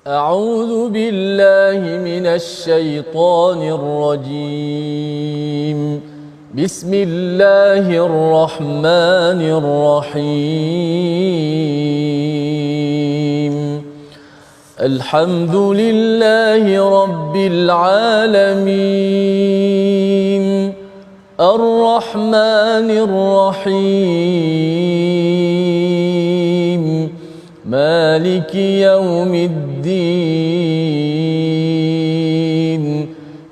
أعوذ بالله من الشيطان الرجيم. بسم الله الرحمن الرحيم. الحمد لله رب العالمين الرحمن الرحيم مالك يوم الدين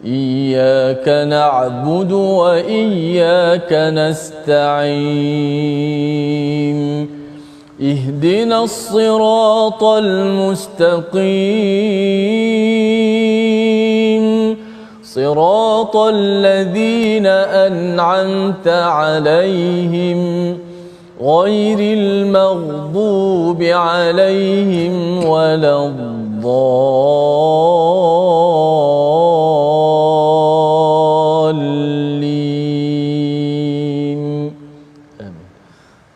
إياك نعبد وإياك نستعين اهدنا الصراط المستقيم صراط الذين أنعمت عليهم غير المغضوب عليهم ولا الضالين.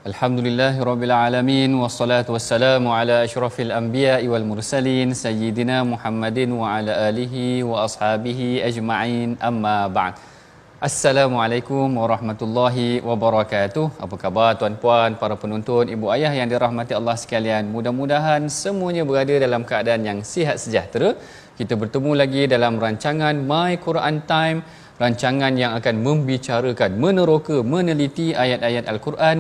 Alhamdulillahirabbil alamin wassalatu wassalamu ala asyrafil anbiya'i wal mursalin sayyidina Muhammadin wa ala alihi wa ashabihi ajma'in, amma ba'd. Assalamualaikum warahmatullahi wabarakatuh. Apa khabar tuan-puan, para penonton, ibu ayah yang dirahmati Allah sekalian? Mudah-mudahan semuanya berada dalam keadaan yang sihat sejahtera. Kita bertemu lagi dalam rancangan My Quran Time, rancangan yang akan membicarakan, meneroka, meneliti ayat-ayat Al-Quran.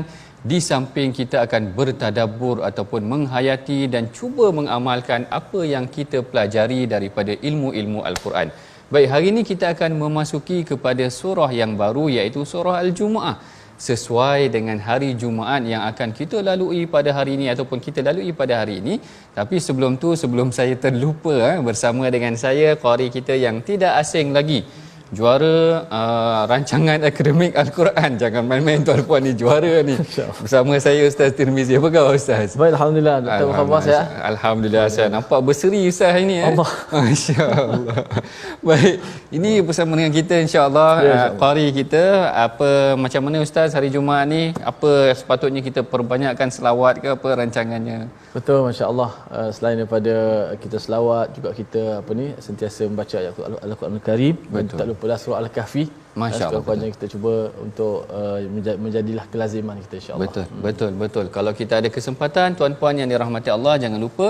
Di samping kita akan bertadabbur ataupun menghayati dan cuba mengamalkan apa yang kita pelajari daripada ilmu-ilmu Al-Quran. Baik, hari ini kita akan memasuki kepada surah yang baru, iaitu surah Al-Jumu'ah. Sesuai dengan hari Jumaat yang akan kita lalui pada hari ini ataupun kita lalui pada hari ini. Tapi sebelum tu, sebelum saya terlupa, bersama dengan saya qari kita yang tidak asing lagi, juara rancangan akademik Al-Quran. Jangan main-main tuan-puan, ni juara ni. Bersama saya Ustaz Tirmizi. Apa khabar Ustaz? Baik, alhamdulillah. Doktor khabar saya. Alhamdulillah, saya nampak berseri Ustaz hari ni. Allah. Masya-Allah. Baik, ini bersama dengan kita insya-Allah, qari kita. Apa macam mana Ustaz hari Jumaat ni? Apa sepatutnya kita perbanyakkan selawat ke apa rancangannya? Betul, masya-Allah. Selain daripada kita selawat, juga kita sentiasa membaca ayat Al-Quran Al-Karim. Tak lupa surah Al-Kahfi. Masya-Allah. Sekurang-kurangnya kita cuba untuk menjadilah kelaziman kita, insya-Allah. Betul. Kalau kita ada kesempatan, tuan-puan yang dirahmati Allah, jangan lupa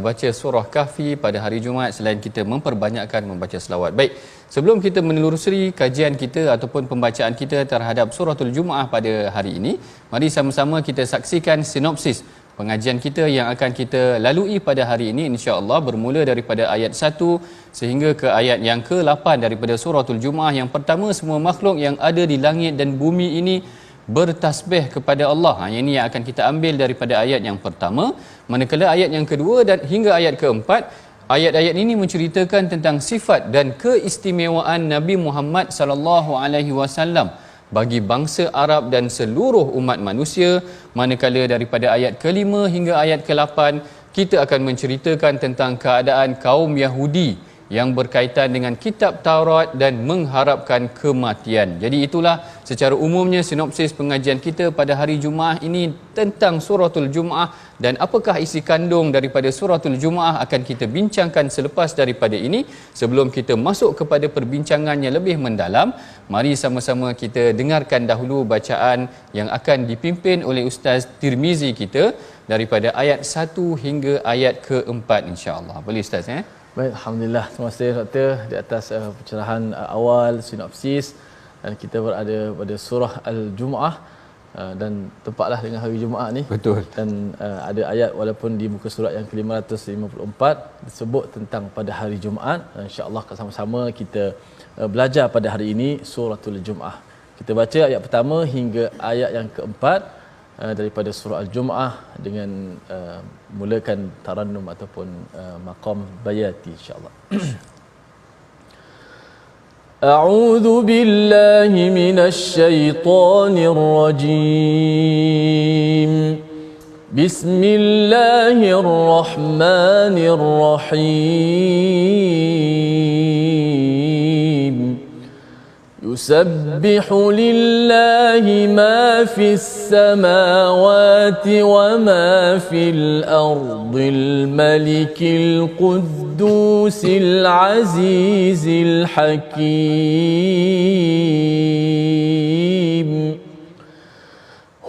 baca surah Kahfi pada hari Jumaat selain kita memperbanyakkan membaca selawat. Baik, sebelum kita menelusuri kajian kita ataupun pembacaan kita terhadap suratul Jumaah pada hari ini, mari sama-sama kita saksikan sinopsis pengajian kita yang akan kita lalui pada hari ini, insya-Allah, bermula daripada ayat 1 sehingga ke ayat yang ke-8 daripada suratul Jumaah. Yang pertama, semua makhluk yang ada di langit dan bumi ini bertasbih kepada Allah. Ini yang akan kita ambil daripada ayat yang pertama. Manakala ayat yang kedua dan hingga ayat keempat, ayat-ayat ini menceritakan tentang sifat dan keistimewaan Nabi Muhammad sallallahu alaihi wasallam bagi bangsa Arab dan seluruh umat manusia. Manakala daripada ayat kelima hingga ayat ke-8, kita akan menceritakan tentang keadaan kaum Yahudi yang berkaitan dengan kitab Taurat dan mengharapkan kematian. Jadi itulah secara umumnya sinopsis pengajian kita pada hari Jumaah ini tentang suratul Jumaah, dan apakah isi kandung daripada suratul Jumaah akan kita bincangkan selepas daripada ini. Sebelum kita masuk kepada perbincangannya lebih mendalam, mari sama-sama kita dengarkan dahulu bacaan yang akan dipimpin oleh Ustaz Tirmizi kita daripada ayat 1 hingga ayat ke-4, insya-Allah. Boleh Ustaz Baik, alhamdulillah. Terima kasih Doktor di atas pencerahan awal sinopsis. Dan kita berada pada surah Al-Jumu'ah, dan tempatlah dengan hari Jumaat ni. Betul. Dan ada ayat walaupun di muka surat yang ke-554 disebut tentang pada hari Jumaat. Insya-Allah sama-sama kita belajar pada hari ini suratul Jumu'ah. Kita baca ayat pertama hingga ayat yang keempat daripada surah Al-Jumu'ah dengan mulakan tarannum ataupun maqam bayati, insya-Allah. A'udzu billahi minasy syaithanir rajim. Bismillahirrahmanirrahim. يسبح لله ما في السماوات وما في الأرض الملك القدوس العزيز الحكيم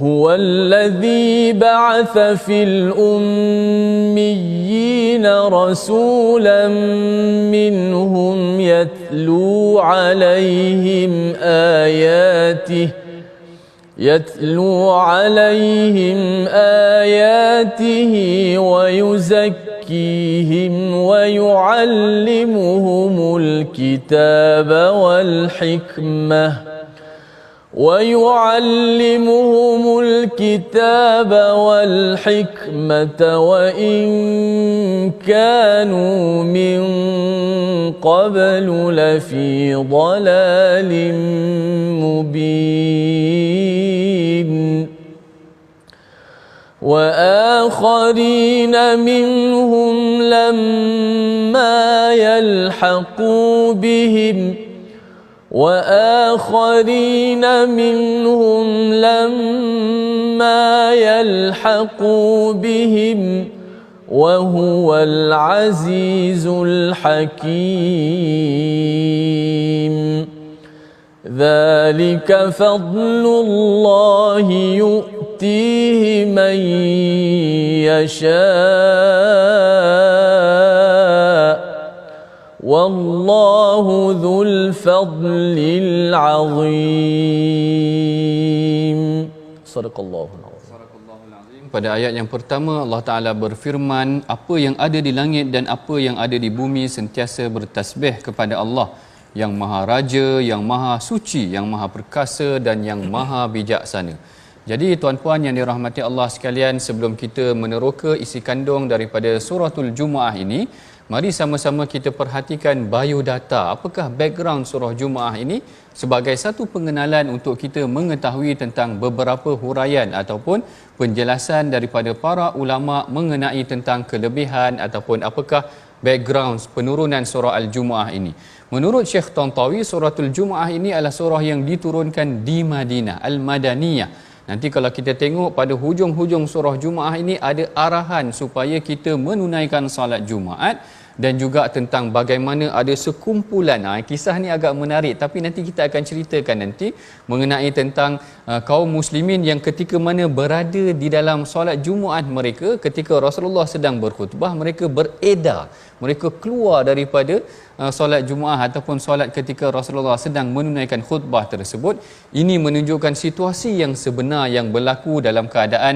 هو الذي بعث في الأميين رسولا منهم يتلو عليهم آياته ويزكيهم ويعلمهم الكتاب والحكمة وإن كانوا من قبل لفي ضلال مبين وآخرين منهم لما يلحقوا بهم وهو العزيز الحكيم ذلك فضل الله يؤتيه من يشاء والله ذو الفضل العظيم صدق الله العظيم. Pada ayat yang pertama Allah Ta'ala berfirman, apa yang ada di langit dan apa yang ada di bumi sentiasa bertasbih kepada Allah yang Maha Raja, yang Maha Suci, yang Maha Perkasa dan yang Maha Bijaksana. Jadi tuan-puan yang dirahmati Allah sekalian, sebelum kita meneroka isi kandung daripada suratul Jumaah ini, mari sama-sama kita perhatikan biodata. Apakah background surah Jumaah ini sebagai satu pengenalan untuk kita mengetahui tentang beberapa huraian ataupun penjelasan daripada para ulama mengenai tentang kelebihan ataupun apakah background penurunan surah Al-Jumu'ah ini. Menurut Syekh Tantawi, suratul Jumu'ah ini adalah surah yang diturunkan di Madinah, Al-Madaniyah. Nanti kalau kita tengok pada hujung-hujung surah Jumaah ini ada arahan supaya kita menunaikan salat Jumaat dan juga tentang bagaimana ada sekumpulan, kisah ni agak menarik tapi nanti kita akan ceritakan nanti mengenai tentang kaum muslimin yang ketika mana berada di dalam solat Jumaat mereka, ketika Rasulullah sedang berkhutbah, mereka beredar, mereka keluar daripada solat Jumaat ataupun solat ketika Rasulullah sedang menunaikan khutbah tersebut. Ini menunjukkan situasi yang sebenar yang berlaku dalam keadaan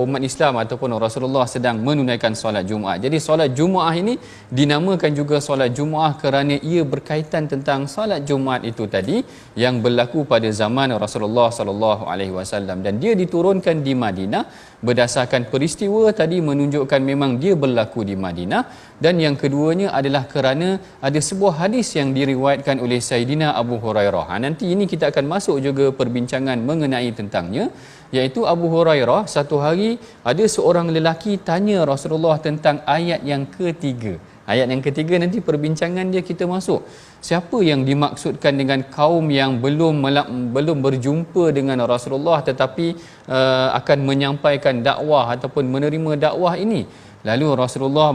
umat Islam ataupun Rasulullah sedang menunaikan solat Jumaat. Jadi solat Jumaat ini dinamakan juga solat Jumaat kerana ia berkaitan tentang solat Jumaat itu tadi yang berlaku pada zaman Rasulullah sallallahu alaihi wasallam, dan dia diturunkan di Madinah berdasarkan peristiwa tadi menunjukkan memang dia berlaku di Madinah. Dan yang keduanya adalah kerana ada sebuah hadis yang diriwayatkan oleh Sayyidina Abu Hurairah. Nanti ini kita akan masuk juga perbincangan mengenai tentangnya, iaitu Abu Hurairah satu hari ada seorang lelaki tanya Rasulullah tentang ayat yang ketiga. Ayat yang ketiga nanti perbincangan dia kita masuk. Siapa yang dimaksudkan dengan kaum yang belum berjumpa dengan Rasulullah tetapi akan menyampaikan dakwah ataupun menerima dakwah ini? Lalu Rasulullah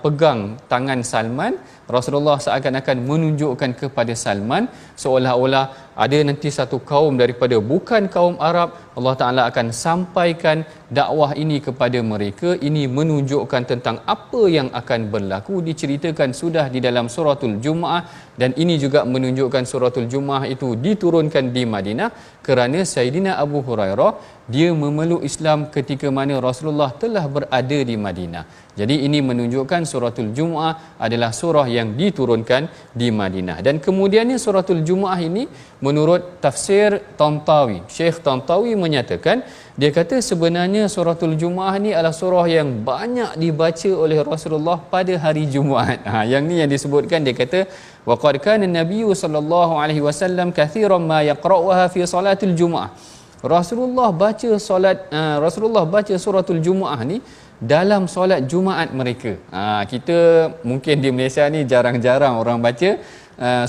pegang tangan Salman. Rasulullah seakan-akan menunjukkan kepada Salman seolah-olah ada nanti satu kaum daripada bukan kaum Arab, Allah Ta'ala akan sampaikan dakwah ini kepada mereka. Ini menunjukkan tentang apa yang akan berlaku, diceritakan sudah di dalam suratul Jumaah. Dan ini juga menunjukkan suratul Jumaah itu diturunkan di Madinah kerana Sayyidina Abu Hurairah dia memeluk Islam ketika mana Rasulullah telah berada di Madinah. Jadi ini menunjukkan suratul Jumaah adalah surah yang diturunkan di Madinah. Dan kemudiannya suratul Jumaah ini menurut tafsir Tantawi, Syekh Tantawi menyatakan, dia kata sebenarnya suratul Jumaah ni adalah surah yang banyak dibaca oleh Rasulullah pada hari Jumaat. Yang ni yang disebutkan, dia kata waqad kana an-nabiy sallallahu alaihi wasallam kathiran ma yaqra'uha fi salatil Jumaah. Rasulullah baca suratul Jumaah ni dalam solat Jumaat mereka. Kita mungkin di Malaysia ni jarang-jarang orang baca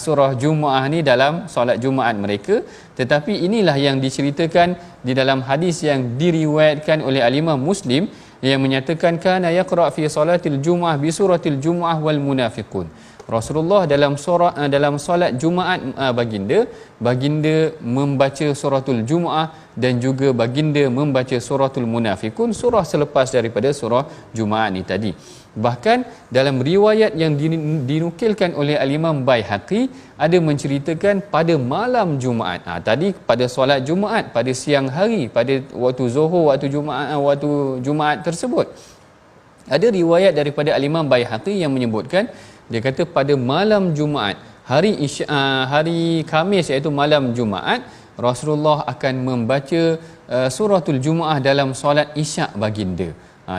surah Jumaah ni dalam solat Jumaat mereka, tetapi inilah yang diceritakan di dalam hadis yang diriwayatkan oleh al-Imam Muslim yang menyatakan kana yaqra fi salatil Jumaah bi suratil Jumaah wal munafiqun. Rasulullah dalam solat Jumaat baginda membaca suratul Jumaah dan juga baginda membaca suratul Munafiqun, surah selepas daripada surah Jumaat ni tadi. Bahkan dalam riwayat yang dinukilkan oleh al-Imam Baihaqi ada menceritakan pada malam Jumaat. Tadi pada solat Jumaat pada siang hari, pada waktu Zuhur, waktu Jumaat tersebut. Ada riwayat daripada al-Imam Baihaqi yang menyebutkan, dia kata pada malam Jumaat, hari Khamis iaitu malam Jumaat, Rasulullah akan membaca suratul Jumaah dalam solat Isyak baginda.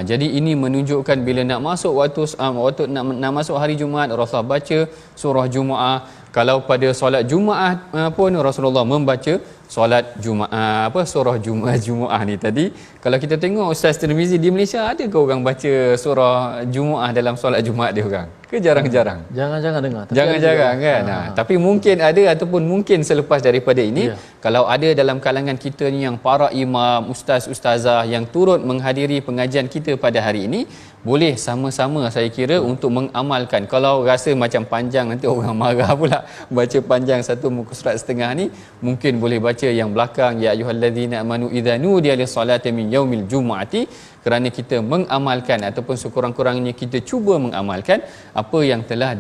Jadi ini menunjukkan bila nak masuk waktu nak masuk hari Jumaat, Rasulullah baca surah Jumaah. Kalau pada solat Jumaat pun Rasulullah membaca solat Jumaat surah Jumaah ni tadi. Kalau kita tengok Ustaz Tirmizi di Malaysia, ada ke orang baca surah Jumaah dalam solat Jumaat dia orang? Ke jarang-jarang? Jangan-jangan dengar. Jangan-jangan kan. Tapi mungkin ada ataupun mungkin selepas daripada ini, kalau ada dalam kalangan kita ni yang para imam, ustaz-ustazah yang turut menghadiri pengajian kita pada hari ini, boleh sama-sama saya kira untuk mengamalkan. Kalau rasa macam panjang nanti orang marah pula baca panjang satu muka surat setengah ni, mungkin boleh baca yang belakang, ya ayyuhallazina amanu idza nudiya lis-salati min yaumil jumu'ati, kerana kita mengamalkan ataupun sekurang-kurangnya kita cuba mengamalkan apa yang telah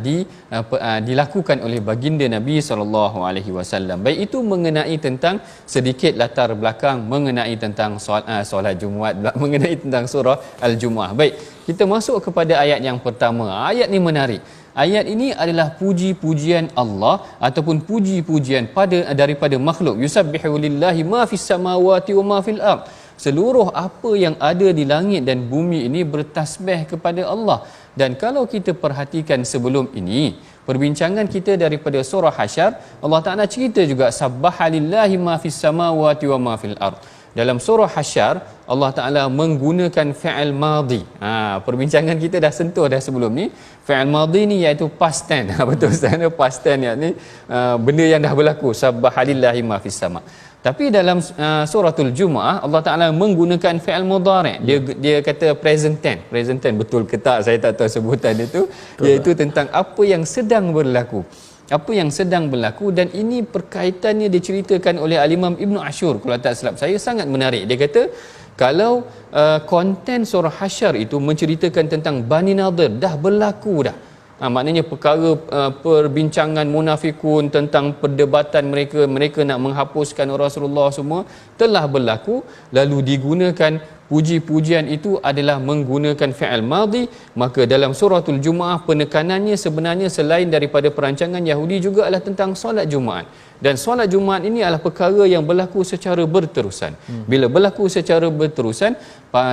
dilakukan oleh baginda Nabi SAW. Baik itu mengenai tentang sedikit latar belakang mengenai tentang solat Jumaat, mengenai tentang surah Al-Jumuah. Baik, kita masuk kepada ayat yang pertama. Ayat ni menarik. Ayat ini adalah puji-pujian Allah ataupun puji-pujian daripada makhluk. Yusabbihu lillahi ma fis samawati wa ma fil ard. Seluruh apa yang ada di langit dan bumi ini bertasbih kepada Allah. Dan kalau kita perhatikan sebelum ini, perbincangan kita daripada surah Hasyr, Allah Ta'ala cerita juga sabbaha lillahi ma fis samawati wa ma fil ard. Dalam surah Hasyr, Allah Ta'ala menggunakan fi'il madhi. Perbincangan kita dah sentuh dah sebelum ni. Fi'il madhi ni iaitu past tense. Betul Ustaz, past tense ni benda yang dah berlaku. Sabbaha lillahi ma fis sama. Tapi dalam suratul Jumaah, Allah Ta'ala menggunakan fi'il mudhari'. Dia kata present tense. Present tense betul ke tak, saya tak tahu sebutan itu. Iaitu tentang apa yang sedang berlaku. Apa yang sedang berlaku, dan ini perkaitannya diceritakan oleh al-Imam Ibn Ashur, kalau tak silap saya, sangat menarik. Dia kata kalau konten surah Hasyr itu menceritakan tentang Bani Nadir dah berlaku dah. Maknanya perkara perbincangan munafikun tentang perdebatan mereka nak menghapuskan Rasulullah semua telah berlaku, lalu digunakan puji-pujian itu adalah menggunakan fi'il madhi, maka dalam suratul Jumaah penekanannya sebenarnya selain daripada perancangan Yahudi juga adalah tentang solat Jumaat. Dan solat Jumaat ini adalah perkara yang berlaku secara berterusan. Bila berlaku secara berterusan,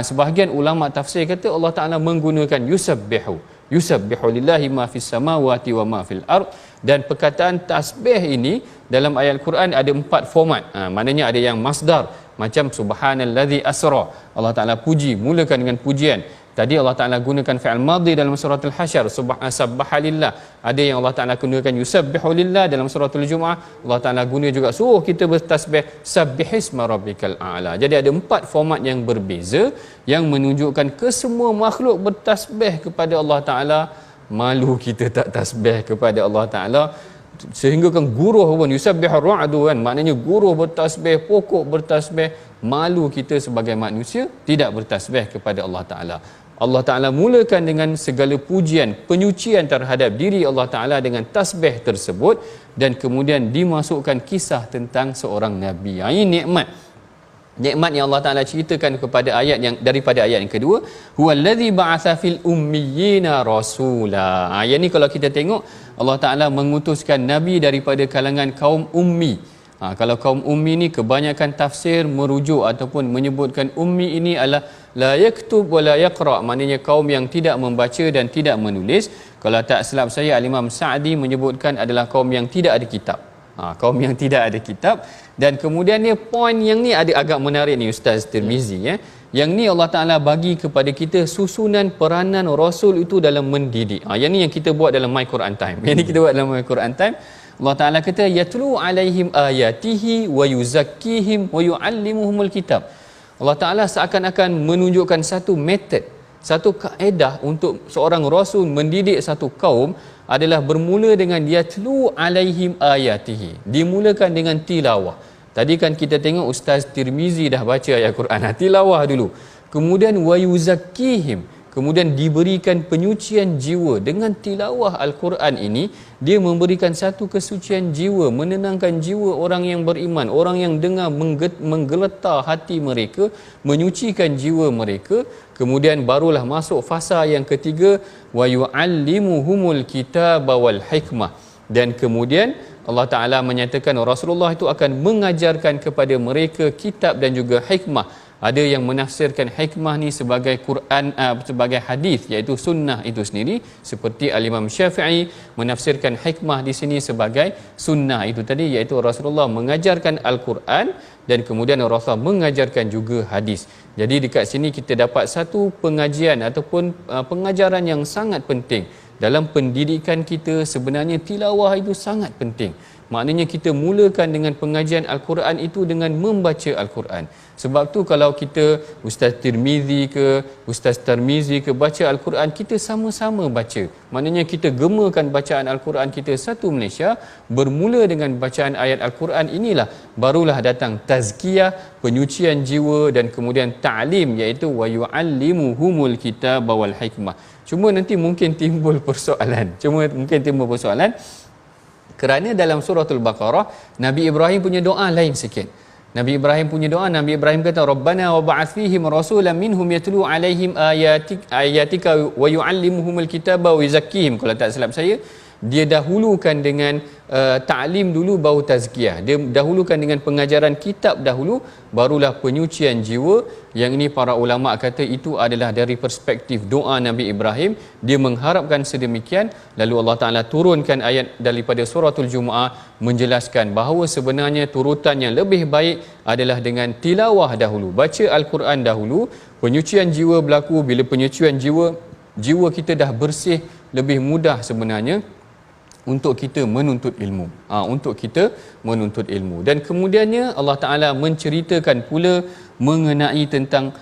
sebahagian ulama tafsir kata Allah Ta'ala menggunakan yusabbihu lillahi ma fis samawati wa ma fil ard. Dan perkataan tasbih ini dalam ayat Al-Quran ada 4 format. Maknanya ada yang masdar, macam subhanallazi asra, Allah Ta'ala puji, mulakan dengan pujian. Tadi Allah Ta'ala gunakan fi'il madhi dalam suratul Hasyr, sabbaha lillah. Ada yang Allah Ta'ala gunakan yusabbihu lillah dalam suratul Jumaah. Allah Ta'ala guna juga suruh kita bertasbih, sabbihisma rabbikal a'la. Jadi ada 4 format yang berbeza yang menunjukkan kesemua makhluk bertasbih kepada Allah Ta'ala. Malu kita tak tasbih kepada Allah Ta'ala. Sehingga kan guruh pun yusabbihur ra'du kan, maknanya guruh bertasbih, pokok bertasbih. Malu kita sebagai manusia tidak bertasbih kepada Allah Ta'ala. Allah Ta'ala mulakan dengan segala pujian, penyucian terhadap diri Allah Ta'ala dengan tasbih tersebut, dan kemudian dimasukkan kisah tentang seorang Nabi. Ini nikmat yang Allah Ta'ala ceritakan kepada ayat yang daripada ayat yang kedua, huwallazi ba'atsa fil ummiyina rasula. Ayat ni kalau kita tengok, Allah Ta'ala mengutuskan Nabi daripada kalangan kaum ummi. Kalau kaum ummi ni kebanyakan tafsir merujuk ataupun menyebutkan ummi ini adalah la yaktub wa la yaqra, maknanya kaum yang tidak membaca dan tidak menulis. Kalau tak silap saya, Al-Imam Sa'di menyebutkan adalah kaum yang tidak ada kitab. Kaum yang tidak ada kitab. Dan kemudiannya poin yang ni ada agak menarik ni Ustaz Tirmizi ya. Yang ni Allah Taala bagi kepada kita susunan peranan Rasul itu dalam mendidik. Yang ni yang kita buat dalam My Quran Time. Yang ni kita buat dalam My Quran Time. Allah Taala kata yatlu alaihim ayatihi wa yuzakkihim wa yuallimuhumul kitab. Allah Taala seakan-akan menunjukkan satu metod, satu kaedah untuk seorang rasul mendidik satu kaum adalah bermula dengan yatlu alaihim ayatihi. Dimulakan dengan tilawah. Tadi kan kita tengok Ustaz Tirmizi dah baca ayat Quran, tilawah dulu. Kemudian wa yuzakkihim, kemudian diberikan penyucian jiwa. Dengan tilawah Al-Quran ini, dia memberikan satu kesucian jiwa, menenangkan jiwa orang yang beriman, orang yang dengar menggeletar hati mereka, menyucikan jiwa mereka. Kemudian barulah masuk fasa yang ketiga, wa yuallimuhumul kitaba wal hikmah. Dan kemudian Allah Ta'ala menyatakan Rasulullah itu akan mengajarkan kepada mereka kitab dan juga hikmah. Ada yang menafsirkan hikmah ni sebagai Quran, sebagai hadis, iaitu sunnah itu sendiri, seperti Al-Imam Syafi'i menafsirkan hikmah di sini sebagai sunnah itu tadi, iaitu Rasulullah mengajarkan Al-Quran dan kemudian Rasulullah mengajarkan juga hadis. Jadi dekat sini kita dapat satu pengajian ataupun pengajaran yang sangat penting. Dalam pendidikan kita sebenarnya tilawah itu sangat penting. Maknanya kita mulakan dengan pengajian Al-Quran itu dengan membaca Al-Quran. Sebab tu kalau kita Ustaz Tirmizi ke Ustaz Tirmizi ke baca Al-Quran, kita sama-sama baca. Maknanya kita gemakan bacaan Al-Quran kita satu Malaysia. Bermula dengan bacaan ayat Al-Quran inilah barulah datang tazkiyah, penyucian jiwa, dan kemudian ta'lim, iaitu wa yu'allimuhumul kitaba wal hikmah. Cuma nanti mungkin timbul persoalan. Kerana dalam suratul Baqarah, Nabi Ibrahim punya doa lain sikit. Nabi Ibrahim kata Rabbana wa ba'ath fihim rasulan minhum yatlu alaihim ayatika wa yuallimuhumul kitaba wa yuzakkihim. Kalau tak silap saya, dia dahulukan dengan ta'lim dulu, baru tazkiyah. Dia dahulukan dengan pengajaran kitab dahulu, barulah penyucian jiwa. Yang ini para ulama kata itu adalah dari perspektif doa Nabi Ibrahim. Dia mengharapkan sedemikian. Lalu Allah Ta'ala turunkan ayat daripada suratul Jumu'ah menjelaskan bahawa sebenarnya turutan yang lebih baik adalah dengan tilawah dahulu, baca Al-Quran dahulu. Penyucian jiwa berlaku bila penyucian jiwa kita dah bersih, lebih mudah sebenarnya untuk kita menuntut ilmu. Dan kemudiannya Allah Ta'ala menceritakan pula mengenai tentang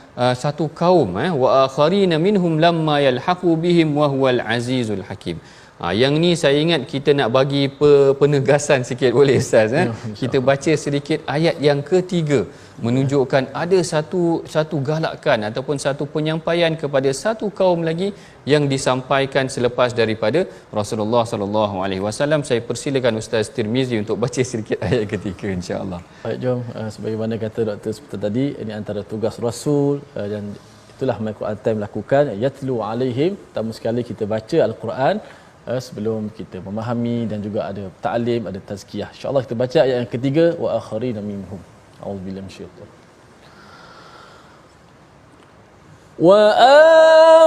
satu kaum, wa akharina minhum lamma yalhaqu bihim wa huwal azizul hakim. Yang ni saya ingat kita nak bagi penegasan sikit, boleh Ustaz? Kita baca sedikit ayat yang ketiga, menunjukkan ada satu galakan ataupun satu penyampaian kepada satu kaum lagi yang disampaikan selepas daripada Rasulullah sallallahu alaihi wasallam. Saya persilakan Ustaz Tirmizi untuk baca sedikit ayat ketiga, insya-Allah. Baik, jom. Sebagaimana kata Dr. seperti tadi, ini antara tugas Rasul dan itulah Al-Quran Time lakukan, yatlu alaihim. Pertama sekali kita baca Al-Quran sebelum kita memahami, dan juga ada ta'lim, ada tazkiyah. Insya-Allah kita baca ayat yang ketiga, wa akharina minhum. A'udzubillahi minasyaitanir wa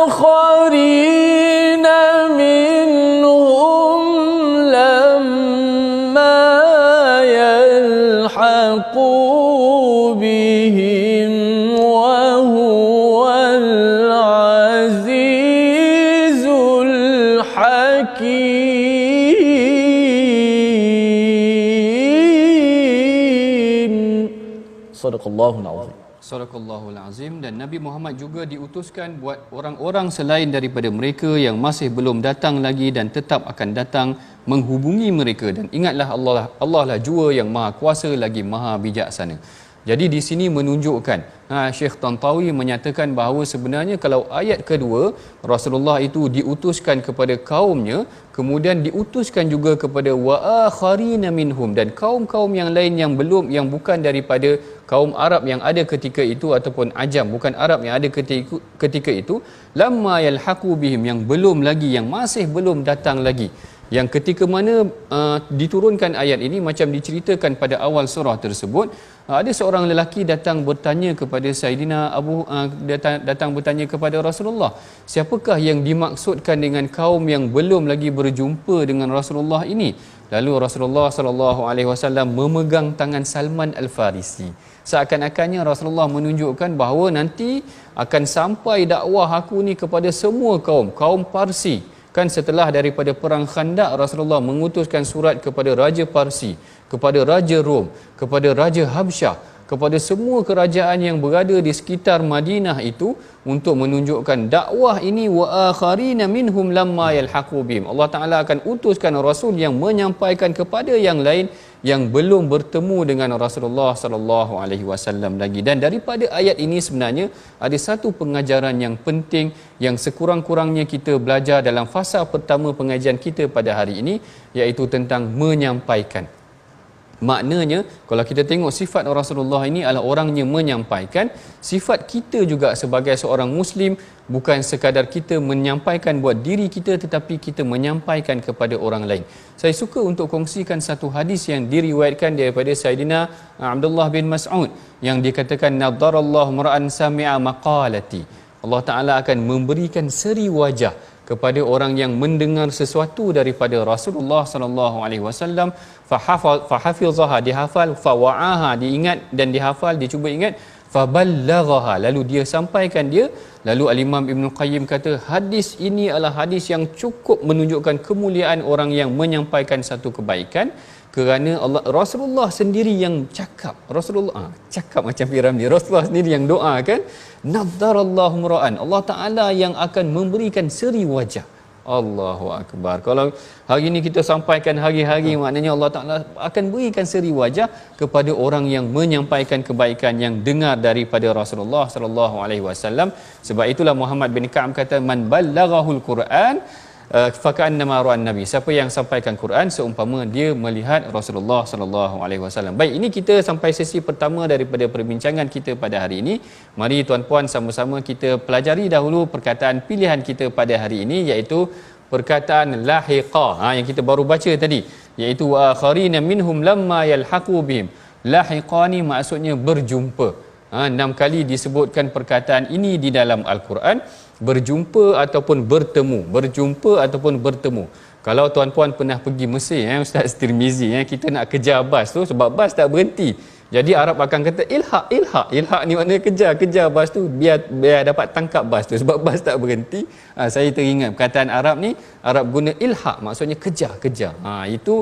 akharina minhum lamma yalhaqu bihim wa huwal azizul hakim. Sadaqallahul azim. Sadaqallahul azim. Dan Nabi Muhammad juga diutuskan buat orang-orang selain daripada mereka yang masih belum datang lagi dan tetap akan datang, menghubungi mereka. Dan ingatlah Allah lah jua yang maha kuasa lagi maha bijaksana. Jadi di sini menunjukkan, Syekh Tantawi menyatakan bahawa sebenarnya kalau ayat kedua, Rasulullah itu diutuskan kepada kaumnya, kemudian diutuskan juga kepada wa akharina minhum, dan kaum-kaum yang lain yang bukan daripada kaum Arab yang ada ketika itu ataupun ajam, bukan Arab yang ada ketika itu, lamma yalhaqu bihim, yang belum lagi, yang masih belum datang lagi. Yang ketika mana diturunkan ayat ini, macam diceritakan pada awal surah tersebut, ada seorang lelaki datang bertanya kepada Saidina datang bertanya kepada Rasulullah, siapakah yang dimaksudkan dengan kaum yang belum lagi berjumpa dengan Rasulullah ini? Lalu Rasulullah sallallahu alaihi wasallam memegang tangan Salman Al-Farisi. Seakan-akannya Rasulullah menunjukkan bahawa nanti akan sampai dakwah aku ni kepada semua kaum Parsi. Kan setelah daripada perang Khandaq, Rasulullah mengutuskan surat kepada Raja Parsi, kepada Raja Rom, kepada Raja Habsyah, kepada semua kerajaan yang berada di sekitar Madinah itu untuk menunjukkan dakwah ini wa akharina minhum lamma yalhaqu bihim. Allah Taala akan utuskan rasul yang menyampaikan kepada yang lain yang belum bertemu dengan Rasulullah sallallahu alaihi wasallam lagi. Dan daripada ayat ini sebenarnya ada satu pengajaran yang penting yang sekurang-kurangnya kita belajar dalam fasa pertama pengajian kita pada hari ini, iaitu tentang menyampaikan. Maknanya kalau kita tengok sifat Rasulullah ini adalah orangnya menyampaikan. Sifat kita juga sebagai seorang Muslim bukan sekadar kita menyampaikan buat diri kita, tetapi kita menyampaikan kepada orang lain. Saya suka untuk kongsikan satu hadis yang diriwayatkan daripada Sayyidina Abdullah bin Mas'ud yang dikatakan nadarallahu mar'an sami'a maqalati. Allah Ta'ala akan memberikan seri wajah kepada orang yang mendengar sesuatu daripada Rasulullah sallallahu alaihi wasallam, fahafizaha, dihafal, fawa'aha, diingat dan dihafal, dia cuba ingat, faballaghaha, lalu dia sampaikan dia. Lalu al-Imam Ibn Qayyim kata hadis ini adalah hadis yang cukup menunjukkan kemuliaan orang yang menyampaikan satu kebaikan, kerana Rasulullah sendiri yang cakap. Rasulullah cakap macam Piramli, Rasulullah sendiri yang doa kan, nadarallahu mura'an, Allah Ta'ala yang akan memberikan seri wajah. Allahu Akbar. Kalau hari ini kita sampaikan hari-hari, maknanya Allah Ta'ala akan berikan seri wajah kepada orang yang menyampaikan kebaikan, yang dengar daripada Rasulullah sallallahu alaihi wasallam. Sebab itulah Muhammad bin Ka'ab kata man ballaghahul Quran faka'annama ra'an nabi. Siapa yang sampaikan Quran seumpama dia melihat Rasulullah sallallahu alaihi wasallam. Baik, ini kita sampai sesi pertama daripada perbincangan kita pada hari ini. Mari tuan-puan sama-sama kita pelajari dahulu perkataan pilihan kita pada hari ini, iaitu perkataan lahiqa yang kita baru baca tadi, iaitu wa akharina minhum lamma yalhaqu bihim. Lahiqa ni maksudnya berjumpa. 6 kali disebutkan perkataan ini di dalam Al-Quran. Berjumpa ataupun bertemu, berjumpa ataupun bertemu. Kalau tuan-puan pernah pergi Mesir, Ustaz Tirmizi, kita nak kejar bas tu sebab bas tak berhenti. Jadi Arab akan kata ilhaq ni maknanya kejar bas tu biar dapat tangkap bas tu sebab bas tak berhenti. Saya teringat perkataan Arab ni, Arab guna ilhaq, maksudnya kejar. Itu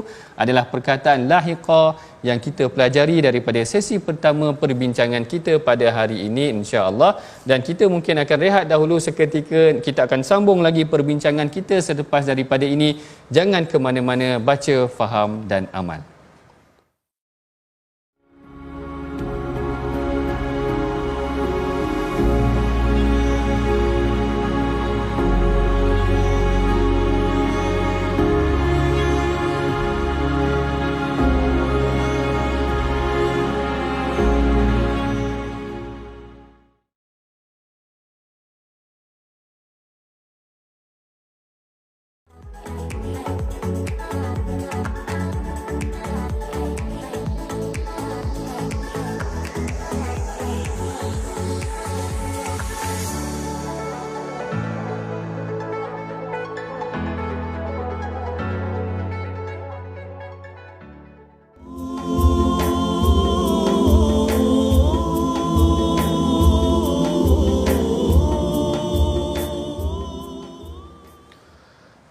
adalah perkataan lahiqa yang kita pelajari daripada sesi pertama perbincangan kita pada hari ini insya-Allah. Dan kita mungkin akan rehat dahulu seketika, kita akan sambung lagi perbincangan kita selepas daripada ini. Jangan ke mana-mana, baca, faham dan amal.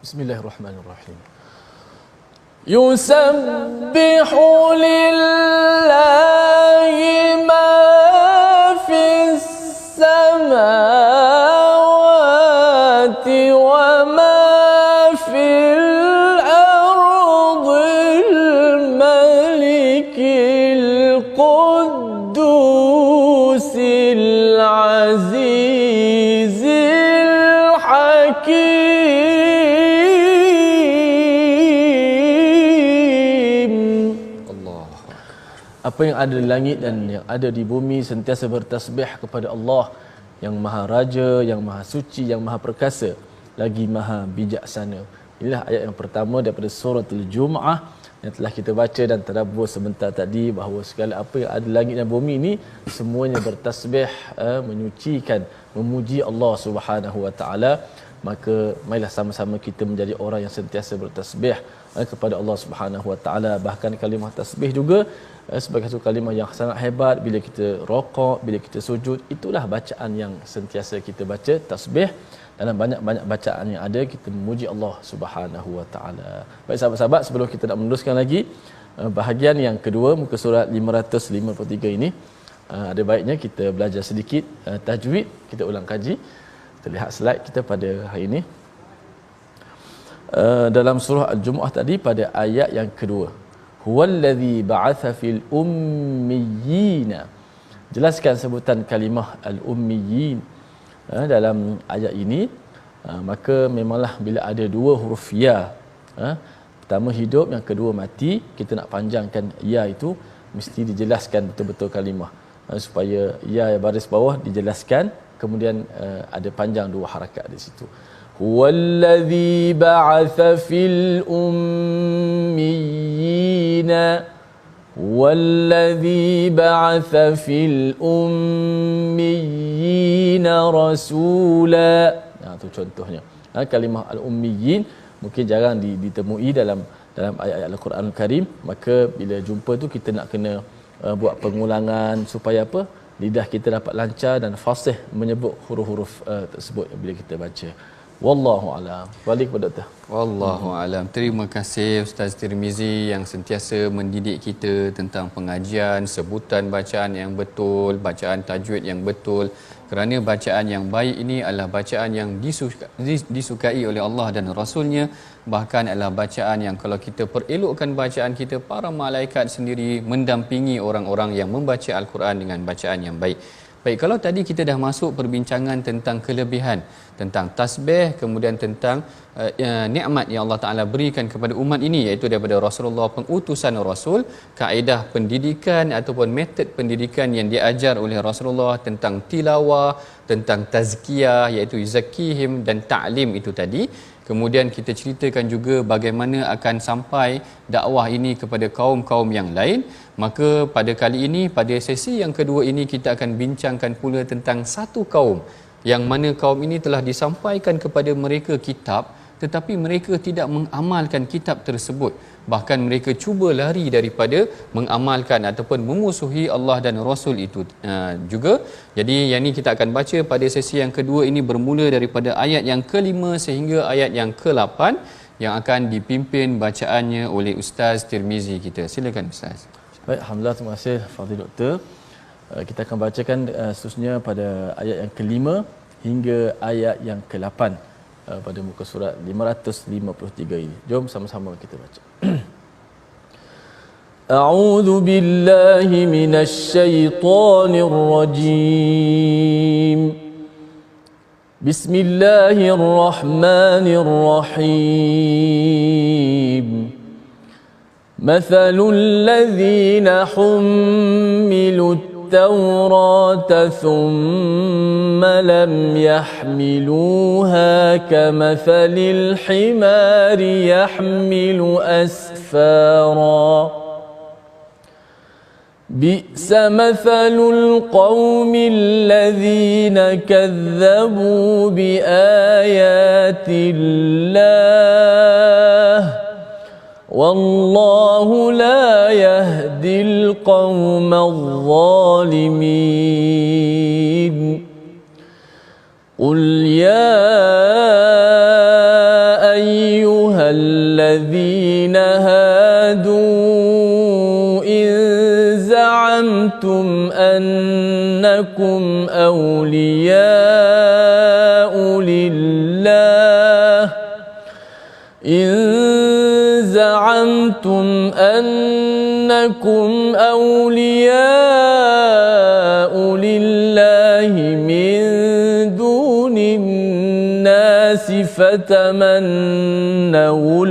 Bismillahirrahmanirrahim. Yusabbihu lillahi ma fis samawati wa ma fil ardil malikil quddusil azizil hakim. Apa yang ada di langit dan yang ada di bumi sentiasa bertasbih kepada Allah yang Maha Raja, yang Maha Suci, yang Maha Perkasa, lagi Maha Bijaksana. Inilah ayat yang pertama daripada suratul Jumu'ah yang telah kita baca dan tadabbur sebentar tadi, bahawa segala apa yang ada di langit dan bumi ini semuanya bertasbih, menyucikan, memuji Allah Subhanahu Wa Taala. Maka marilah sama-sama kita menjadi orang yang sentiasa bertasbih, kepada Allah Subhanahu Wa Taala. Bahkan kalimah tasbih juga sebagai satu kalimah yang sangat hebat. Bila kita rokok, bila kita sujud, itulah bacaan yang sentiasa kita baca, tasbih. Dalam banyak-banyak bacaan yang ada, kita memuji Allah Subhanahu Wa Taala. Baik sahabat-sahabat, sebelum kita nak meneruskan lagi bahagian yang kedua muka surat 553 ini, ada baiknya kita belajar sedikit tajwid. Kita ulang kaji. Kita lihat slide kita pada hari ini. Dalam surah Al-Jumu'ah tadi pada ayat yang kedua, huwallazi ba'atha fil ummiyina, jelaskan sebutan kalimah al-ummiyin dalam ayat ini. Maka memanglah bila ada dua huruf ya, pertama hidup, yang kedua mati, kita nak panjangkan ya itu mesti dijelaskan betul-betul kalimah, supaya ya baris bawah dijelaskan, kemudian ada panjang dua harakat di situ. Huwallazi ba'atha fil ummiyina, huwallazi ba'atha fil ummiyina rasula. Itu contohnya. Kalimah al-ummiyin mungkin jarang ditemui dalam ayat-ayat Al-Quran Al-Karim. Maka bila jumpa tu kita nak kena buat pengulangan supaya apa? Lidah kita dapat lancar dan fasih menyebut huruf-huruf tersebut bila kita baca. Wallahu a'lam. Balik kepada Doktor. Wallahu a'lam. Terima kasih Ustaz Tirmizi yang sentiasa mendidik kita tentang pengajian, sebutan bacaan yang betul, bacaan tajwid yang betul. Kerana bacaan yang baik ini adalah bacaan yang disukai oleh Allah dan Rasulnya. Bahkan adalah bacaan yang kalau kita perelokkan bacaan kita, para malaikat sendiri mendampingi orang-orang yang membaca Al-Quran dengan bacaan yang baik. Baik, kalau tadi kita dah masuk perbincangan tentang kelebihan, tentang tasbih, kemudian tentang nikmat yang Allah Ta'ala berikan kepada umat ini, iaitu daripada Rasulullah, pengutusan Rasul, kaedah pendidikan ataupun metod pendidikan yang diajar oleh Rasulullah tentang tilawah, tentang tazkiyah, iaitu zakihim, dan ta'lim itu tadi. Kemudian kita ceritakan juga bagaimana akan sampai dakwah ini kepada kaum-kaum yang lain. Maka pada kali ini, pada sesi yang kedua ini, kita akan bincangkan pula tentang satu kaum yang mana kaum ini telah disampaikan kepada mereka kitab, tetapi mereka tidak mengamalkan kitab tersebut. Bahkan mereka cuba lari daripada mengamalkan ataupun memusuhi Allah dan Rasul itu juga. Jadi yang ini kita akan baca pada sesi yang kedua ini, bermula daripada ayat yang ke-5 sehingga ayat yang ke-8, yang akan dipimpin bacaannya oleh Ustaz Tirmizi kita. Silakan Ustaz. Baik, alhamdulillah, terima kasih Fadil Doktor. Kita akan bacakan seterusnya pada ayat yang ke-5 hingga ayat yang ke-8 pada muka surat 553 ini. Jom sama-sama kita baca. A'udzu billahi minasy syaithanir rajim. Bismillahirrahmanirrahim. مثل الذين حملوا التوراة ثم لم يحملوها كمثل الحمار يحمل أسفارا بئس مثل القوم الذين كذبوا بآيات الله والله لا يهدي القوم الظالمين قل يا أيها الذين هادوا إن زعمتم أنكم أولياء لله زعمتم أنكم أولياء لله من دون الناس فتمنوا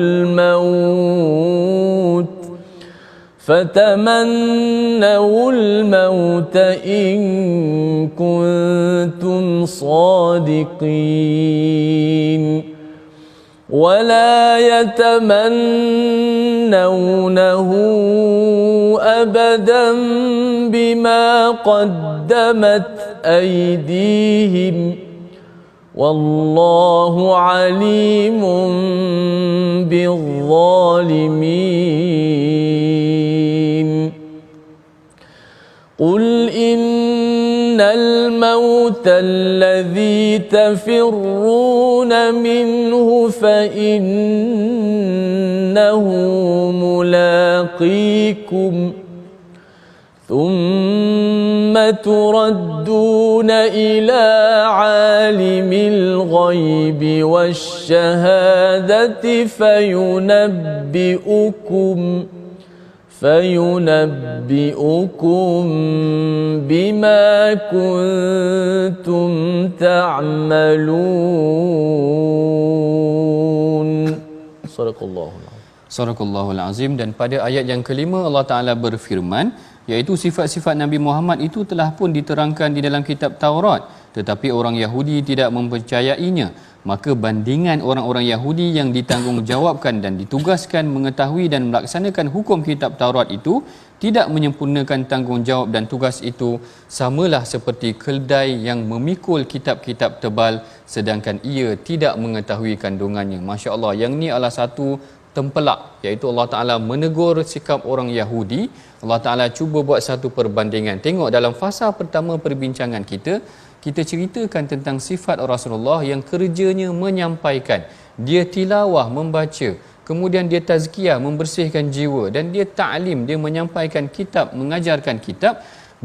الموت إن كنتم صادقين ولا يتمنونه أبدا بما قدمت أيديهم والله عليم بالظالمين قل إن الموت الذي تفرون منه فإنه ملاقيكم ثم تردون إلى عالم الغيب والشهادة فينبئكم بما كنتم تعملون. Sadaqallahul Azim. Dan pada ayat yang kelima Allah Ta'ala berfirman, iaitu sifat-sifat Nabi Muhammad itu telah pun diterangkan di dalam kitab Taurat, tetapi orang Yahudi tidak mempercayainya. Maka bandingan orang-orang Yahudi yang ditanggungjawabkan dan ditugaskan mengetahui dan melaksanakan hukum kitab Taurat itu tidak menyempurnakan tanggungjawab dan tugas itu, samalah seperti keldai yang memikul kitab-kitab tebal sedangkan ia tidak mengetahui kandungannya. Masya Allah, yang ini adalah satu tempelak, iaitu Allah Ta'ala menegur sikap orang Yahudi. Allah Ta'ala cuba buat satu perbandingan. Tengok dalam fasa pertama perbincangan kita ceritakan tentang sifat Rasulullah yang kerjanya menyampaikan. Dia tilawah, membaca, kemudian dia tazkiyah, membersihkan jiwa, dan dia ta'lim, dia menyampaikan kitab, mengajarkan kitab.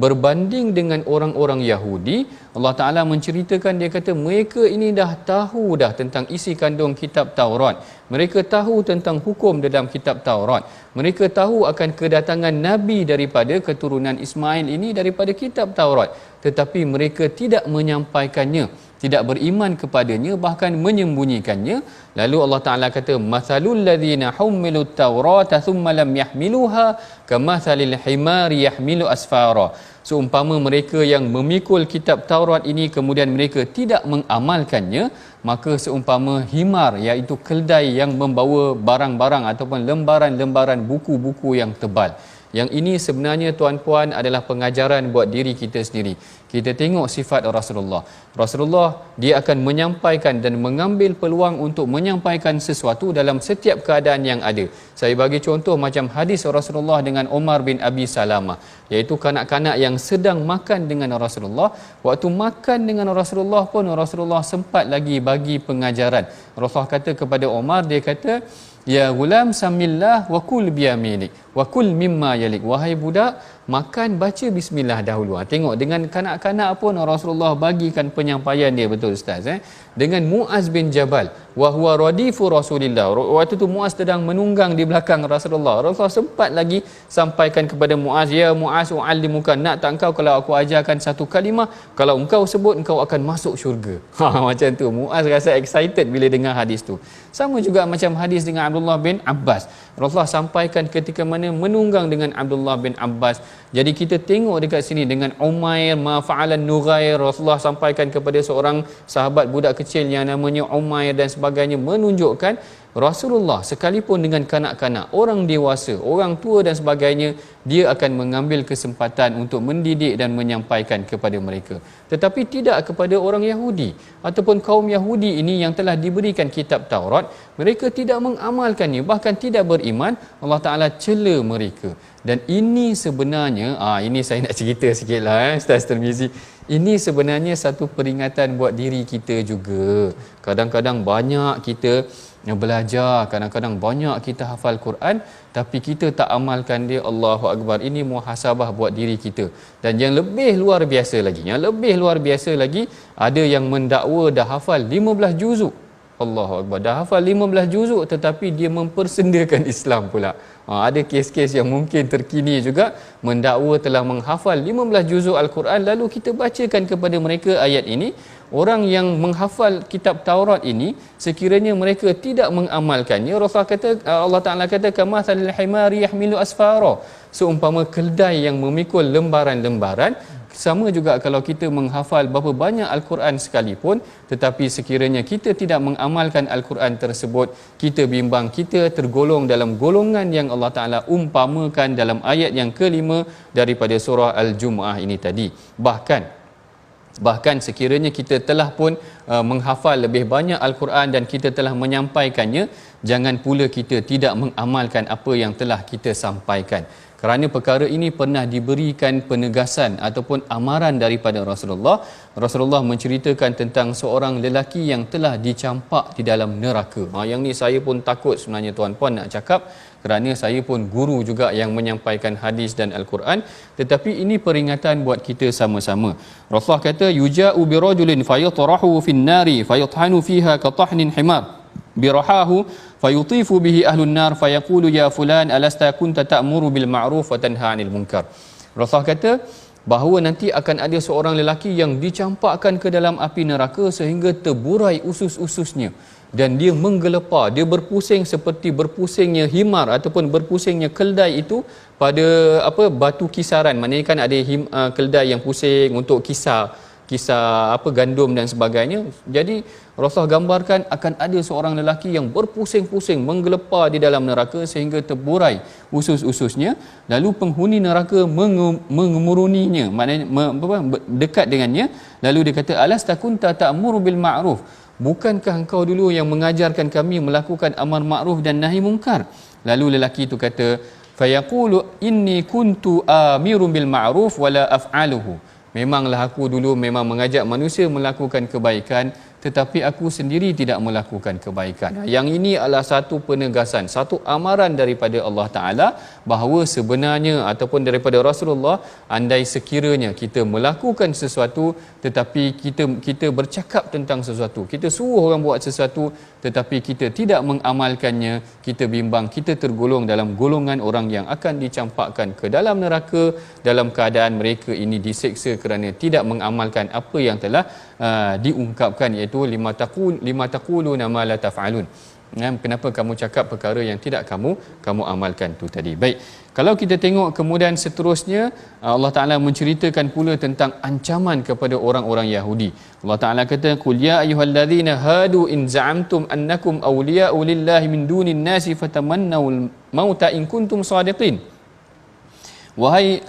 Berbanding dengan orang-orang Yahudi, Allah Ta'ala menceritakan, dia kata mereka ini dah tahu dah tentang isi kandung kitab Taurat. Mereka tahu tentang hukum dalam kitab Taurat. Mereka tahu akan kedatangan Nabi daripada keturunan Ismail ini daripada kitab Taurat. Tetapi mereka tidak menyampaikannya, tidak beriman kepadanya, bahkan menyembunyikannya. Lalu Allah Ta'ala kata, mathalul ladzina hummilut taurata thumma lam yahmiluha kamathalil himari yahmilu asfara. Seumpama mereka yang memikul kitab Taurat ini kemudian mereka tidak mengamalkannya, maka seumpama himar, iaitu keldai yang membawa barang-barang ataupun lembaran-lembaran buku-buku yang tebal. Yang ini sebenarnya tuan-puan adalah pengajaran buat diri kita sendiri. Kita tengok sifat Rasulullah. Rasulullah dia akan menyampaikan dan mengambil peluang untuk menyampaikan sesuatu dalam setiap keadaan yang ada. Saya bagi contoh macam hadis Rasulullah dengan Umar bin Abi Salamah, iaitu kanak-kanak yang sedang makan dengan Rasulullah. Waktu makan dengan Rasulullah pun Rasulullah sempat lagi bagi pengajaran. Rasulullah kata kepada Umar, dia kata, ya gulam samillah wa kul biyaminik wa kul mimma yalik. Wahai budak, makan baca bismillah dahulu. Tengok dengan kanak-kanak pun Rasulullah bagikan penyampaian dia, betul Ustaz Dengan Muaz bin Jabal, wa huwa radifu Rasulillah. Waktu tu Muaz sedang menunggang di belakang Rasulullah. Rasulullah sempat lagi sampaikan kepada Muaz, ya Muaz, u'allimuka, nak tak engkau kalau aku ajarkan satu kalimah, kalau engkau sebut engkau akan masuk syurga. Macam tu Muaz rasa excited bila dengar hadis tu. Sama juga macam hadis dengan Abdullah bin Abbas. Rasulullah sampaikan ketika mana menunggang dengan Abdullah bin Abbas. Jadi kita tengok dekat sini dengan Umair, ma fa'alan Nughair, Rasulullah sampaikan kepada seorang sahabat budak kecil yang namanya Umair dan sebagainya, menunjukkan Rasulullah sekalipun dengan kanak-kanak, orang dewasa, orang tua dan sebagainya, dia akan mengambil kesempatan untuk mendidik dan menyampaikan kepada mereka. Tetapi tidak kepada orang Yahudi ataupun kaum Yahudi ini yang telah diberikan kitab Taurat, mereka tidak mengamalkannya, bahkan tidak beriman. Allah Ta'ala cela mereka. Dan ini sebenarnya, ini saya nak cerita sikit lah Ustaz Tirmizi. Ini sebenarnya satu peringatan buat diri kita juga. Kadang-kadang banyak kita belajar, kadang-kadang banyak kita hafal Quran, tapi kita tak amalkan dia. Allahu Akbar. Ini muhasabah buat diri kita. Dan yang lebih luar biasa lagi, ada yang mendakwa dah hafal 15 juzuk. Allahu Akbar. Dah hafal 15 juzuk tetapi dia mempersendakan Islam pula. Ada kes-kes yang mungkin terkini juga, mendakwa telah menghafal 15 juzuk Al-Quran, lalu kita bacakan kepada mereka ayat ini. Orang yang menghafal kitab Taurat ini, sekiranya mereka tidak mengamalkannya, Allah Ta'ala kata, kamathalil himari yahmilu asfara, seumpama keldai yang memikul lembaran-lembaran. Sama juga kalau kita menghafal berapa banyak Al-Quran sekalipun, tetapi sekiranya kita tidak mengamalkan Al-Quran tersebut, kita bimbang kita tergolong dalam golongan yang Allah Ta'ala umpamakan dalam ayat yang kelima daripada surah Al-Jumu'ah ini tadi. Bahkan Bahkan sekiranya kita telah pun menghafal lebih banyak Al-Quran dan kita telah menyampaikannya, jangan pula kita tidak mengamalkan apa yang telah kita sampaikan. Kerana perkara ini pernah diberikan penegasan ataupun amaran daripada Rasulullah. Rasulullah menceritakan tentang seorang lelaki yang telah dicampak di dalam neraka. Yang ni saya pun takut sebenarnya tuan-puan nak cakap, kerana saya pun guru juga yang menyampaikan hadis dan Al-Quran. Tetapi ini peringatan buat kita sama-sama. Rasulullah kata, yuja'u birajulin fayatrahu fin nari fayathanu fiha ka tahnin himar birahahu fayutifu bihi ahlun nar fayaqulu ya fulan alasta kunta ta'muru bil ma'ruf wa tanha 'anil munkar. Rasulullah kata bahawa nanti akan ada seorang lelaki yang dicampakkan ke dalam api neraka sehingga terburai usus-ususnya dan dia menggelepar, dia berpusing seperti berpusingnya himar ataupun berpusingnya keldai itu pada batu kisaran. Maknanya kan ada keldai yang pusing untuk kisar gandum dan sebagainya. Jadi Rasulullah gambarkan akan ada seorang lelaki yang berpusing-pusing menggelepar di dalam neraka sehingga terburai usus-ususnya, lalu penghuni neraka mengemuruninya, maknanya dekat dengannya, lalu dia kata alas takunta ta'muru bil ma'ruf, bukankah engkau dulu yang mengajarkan kami melakukan amar ma'ruf dan nahi mungkar? Lalu lelaki itu kata fayaqulu inni kuntu amirun bil ma'ruf wala af'aluhu, memanglah aku dulu memang mengajak manusia melakukan kebaikan, tetapi aku sendiri tidak melakukan kebaikan. Yang ini adalah satu penegasan, satu amaran daripada Allah Ta'ala bahawa sebenarnya ataupun daripada Rasulullah, andai sekiranya kita melakukan sesuatu tetapi kita bercakap tentang sesuatu, kita suruh orang buat sesuatu tetapi kita tidak mengamalkannya, kita bimbang kita tergolong dalam golongan orang yang akan dicampakkan ke dalam neraka dalam keadaan mereka ini diseksa kerana tidak mengamalkan apa yang telah diungkapkan, iaitu lima taquluna ma la taf'alun. Kenapa kamu cakap perkara yang tidak kamu amalkan tu tadi. Baik, kalau kita tengok kemudian seterusnya, Allah Ta'ala menceritakan pula tentang ancaman kepada orang-orang Yahudi. Allah Ta'ala kata qul ya ayyuhallazina hadu in za'amtum annakum awliya'u lillahi min dunin nasi fatamannawul mauta in kuntum sadiqin. Wahai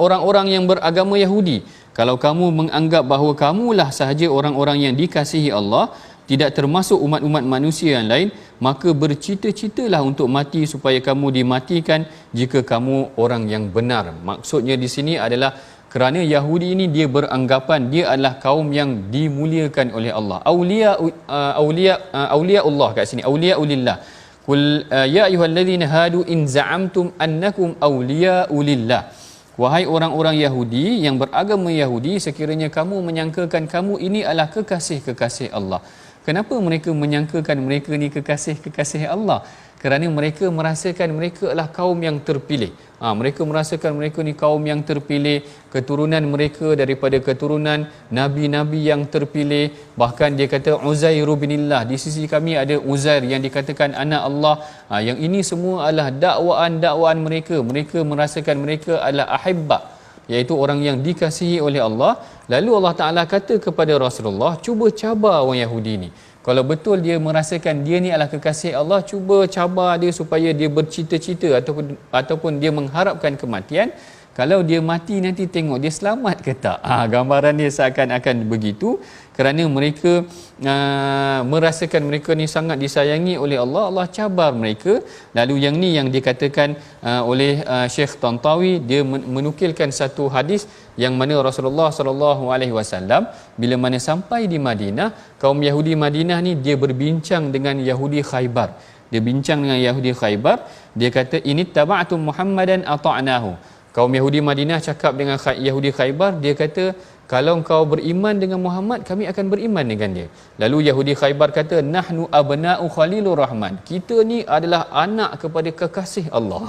orang-orang yang beragama Yahudi, kalau kamu menganggap bahawa kamulah sahaja orang-orang yang dikasihi Allah, tidak termasuk umat-umat manusia yang lain, maka bercita-citalah untuk mati supaya kamu dimatikan jika kamu orang yang benar. Maksudnya di sini adalah kerana Yahudi ini dia beranggapan dia adalah kaum yang dimuliakan oleh Allah. Aulia Allah kat sini, auliaulillah. Qul ya ayyuhallazina hadu in za'amtum annakum auliaulillah. Wahai orang-orang Yahudi yang beragama Yahudi, sekiranya kamu menyangkakan kamu ini adalah kekasih-kekasih Allah. Kenapa mereka menyangkakan mereka ni kekasih-kekasih Allah? Kerana mereka merasakan mereka adalah kaum yang terpilih. Mereka merasakan mereka ni kaum yang terpilih, keturunan mereka daripada keturunan nabi-nabi yang terpilih. Bahkan dia kata Uzairu binillah, di sisi kami ada Uzair yang dikatakan anak Allah. Yang ini semua adalah dakwaan mereka. Mereka merasakan mereka adalah ahibba, iaitu orang yang dikasihi oleh Allah. Lalu Allah Ta'ala kata kepada Rasulullah, cuba cabar orang Yahudi ni. Kalau betul dia merasakan dia ni adalah kekasih Allah, cuba cabar dia supaya dia bercita-cita ataupun dia mengharapkan kematian. Kalau dia mati nanti tengok dia selamat ke tak. Gambaran dia seakan-akan begitu. Kerana mereka merasakan mereka ni sangat disayangi oleh Allah, Allah cabar mereka. Lalu yang ni yang dikatakan oleh Syekh Tantawi, dia menukilkan satu hadis yang mana Rasulullah SAW bila mana sampai di Madinah, kaum Yahudi Madinah ni dia berbincang dengan Yahudi Khaybar. Dia bincang dengan Yahudi Khaybar, dia kata ini taba'tum Muhammadan ata'nahu. Kaum Yahudi Madinah cakap dengan Yahudi Khaybar, dia kata kalau engkau beriman dengan Muhammad, kami akan beriman dengan dia. Lalu Yahudi Khaybar kata nahnu abna'u Khalilur Rahman, kita ni adalah anak kepada kekasih Allah.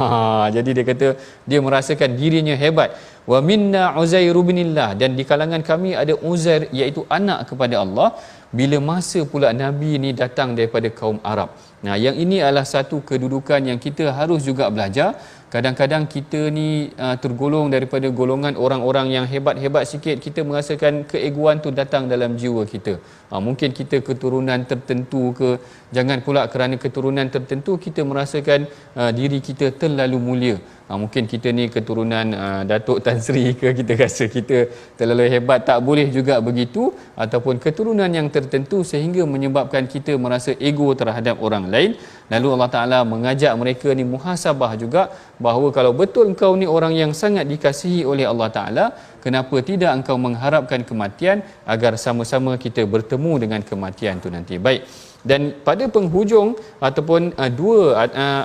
Jadi dia kata dia merasakan dirinya hebat. Wa minna Uzairu binillah, dan di kalangan kami ada Uzair, iaitu anak kepada Allah. Bila masa pula Nabi ni datang daripada kaum Arab. Yang ini adalah satu kedudukan yang kita harus juga belajar. Kadang-kadang kita ni tergolong daripada golongan orang-orang yang hebat-hebat sikit, kita merasakan keegoan tu datang dalam jiwa kita. Mungkin kita keturunan tertentu ke, jangan pula kerana keturunan tertentu kita merasakan diri kita terlalu mulia. Mungkin kita ni keturunan Datuk Tan Sri ke, kita rasa kita terlalu hebat, tak boleh juga begitu, ataupun keturunan yang tertentu sehingga menyebabkan kita merasa ego terhadap orang lain. Lalu Allah Ta'ala mengajak mereka ni muhasabah juga, bahawa kalau betul engkau ni orang yang sangat dikasihi oleh Allah Ta'ala, kenapa tidak engkau mengharapkan kematian agar sama-sama kita bertemu dengan kematian tu nanti. Baik, dan pada penghujung ataupun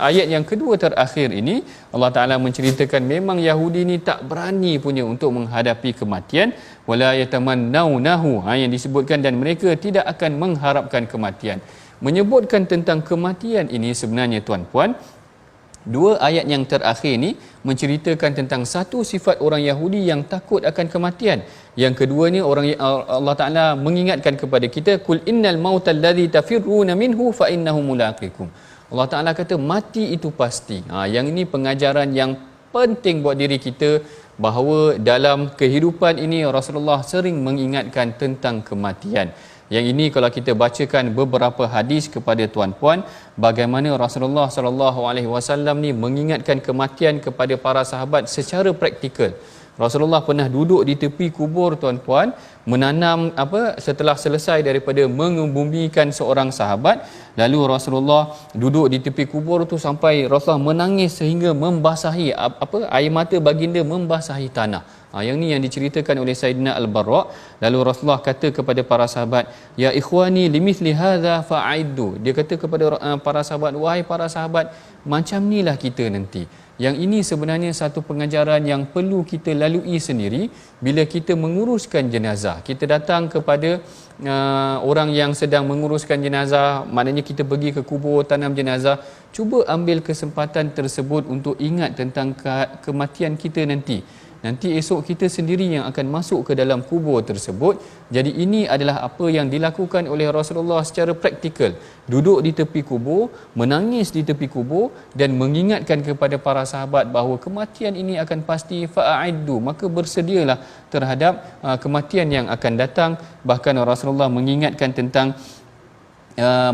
ayat yang kedua terakhir ini, Allah Ta'ala menceritakan memang Yahudi ni tak berani punya untuk menghadapi kematian. Wala yatamannaunahu, yang disebutkan, dan mereka tidak akan mengharapkan kematian. Menyebutkan tentang kematian ini sebenarnya tuan-puan, dua ayat yang terakhir ini menceritakan tentang satu sifat orang Yahudi yang takut akan kematian. Yang keduanya, Allah Ta'ala mengingatkan kepada kita, kul innal mautal ladzi tafirruna minhu fa innahu mulaqikum. Allah Ta'ala kata mati itu pasti. Yang ini pengajaran yang penting buat diri kita, bahawa dalam kehidupan ini Rasulullah sering mengingatkan tentang kematian. Yang ini kalau kita bacakan beberapa hadis kepada tuan-puan, bagaimana Rasulullah SAW ni mengingatkan kematian kepada para sahabat secara praktikal. Rasulullah pernah duduk di tepi kubur tuan-puan, menanam setelah selesai daripada mengebumikan seorang sahabat, lalu Rasulullah duduk di tepi kubur tu sampai Rasulullah menangis sehingga membasahi air mata baginda membasahi tanah. Yang ni yang diceritakan oleh Sayyidina Al-Barra. Lalu Rasulullah kata kepada para sahabat, ya ikhwani limithli hadza fa'iddu. Dia kata kepada para sahabat, wahai para sahabat, macam nilah kita nanti. Yang ini sebenarnya satu pengajaran yang perlu kita lalui sendiri bila kita menguruskan jenazah. Kita datang kepada orang yang sedang menguruskan jenazah, maknanya kita pergi ke kubur tanam jenazah, cuba ambil kesempatan tersebut untuk ingat tentang kematian kita nanti. Nanti esok kita sendiri yang akan masuk ke dalam kubur tersebut. Jadi ini adalah apa yang dilakukan oleh Rasulullah secara praktikal. Duduk di tepi kubur, menangis di tepi kubur, dan mengingatkan kepada para sahabat bahawa kematian ini akan pasti, fa'iddu, maka bersedialah terhadap kematian yang akan datang. Bahkan Rasulullah mengingatkan tentang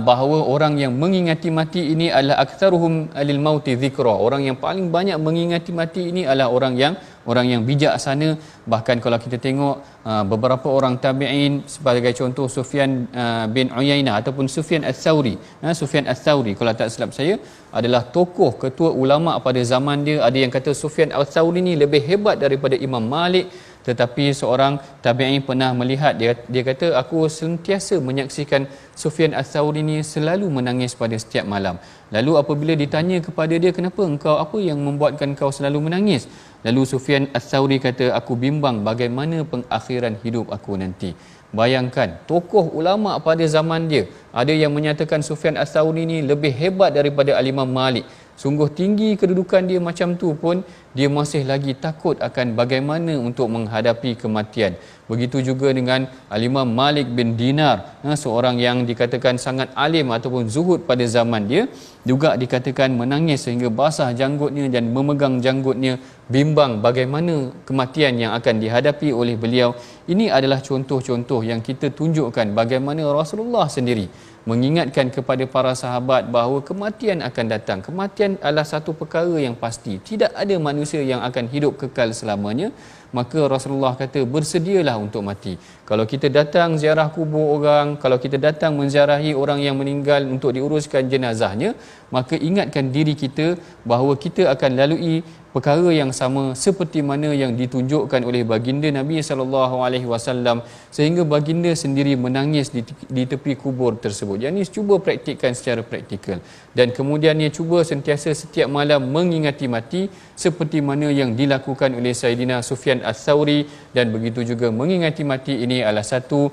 bahawa orang yang mengingati mati ini adalah aktsaruhum lil mauti dzikra. Orang yang paling banyak mengingati mati ini adalah orang yang bijaksana. Bahkan kalau kita tengok beberapa orang tabi'in, sebagai contoh Sufyan bin Uyainah ataupun Sufyan Ats-Tsauri. Sufyan Ats-Tsauri kalau tak silap saya adalah tokoh ketua ulama pada zaman dia. Ada yang kata Sufyan Ats-Tsauri ni lebih hebat daripada Imam Malik. Tetapi seorang tabi'in pernah melihat, dia kata, aku sentiasa menyaksikan Sufyan Ats-Tsauri ni selalu menangis pada setiap malam. Lalu apabila ditanya kepada dia, kenapa engkau, apa yang membuatkan kau selalu menangis? Lalu Sufyan Ats-Tsauri kata, aku bimbang bagaimana pengakhiran hidup aku nanti. Bayangkan, tokoh ulama pada zaman dia, ada yang menyatakan Sufyan Ats-Tsauri ni lebih hebat daripada Al-Imam Malik. Sungguh tinggi kedudukan dia macam tu pun, dia masih lagi takut akan bagaimana untuk menghadapi kematian. Begitu juga dengan Al-Imam Malik bin Dinar, seorang yang dikatakan sangat alim ataupun zuhud pada zaman dia, juga dikatakan menangis sehingga basah janggutnya dan memegang janggutnya, bimbang bagaimana kematian yang akan dihadapi oleh beliau. Ini adalah contoh-contoh yang kita tunjukkan bagaimana Rasulullah sendiri mengingatkan kepada para sahabat bahawa kematian akan datang. Kematian adalah satu perkara yang pasti. Tidak ada manusia yang akan hidup kekal selamanya. Maka Rasulullah kata, bersedialah untuk mati. Kalau kita datang ziarah kubur orang, kalau kita datang menziarahi orang yang meninggal untuk diuruskan jenazahnya, maka ingatkan diri kita bahawa kita akan lalui perkara yang sama seperti mana yang ditunjukkan oleh baginda Nabi SAW, sehingga baginda sendiri menangis di tepi kubur tersebut. Yang ini cuba praktikkan secara praktikal, dan kemudiannya cuba sentiasa setiap malam mengingati mati seperti mana yang dilakukan oleh Sayyidina Sufyan Ats-Tsauri. Dan begitu juga mengingati mati ini adalah satu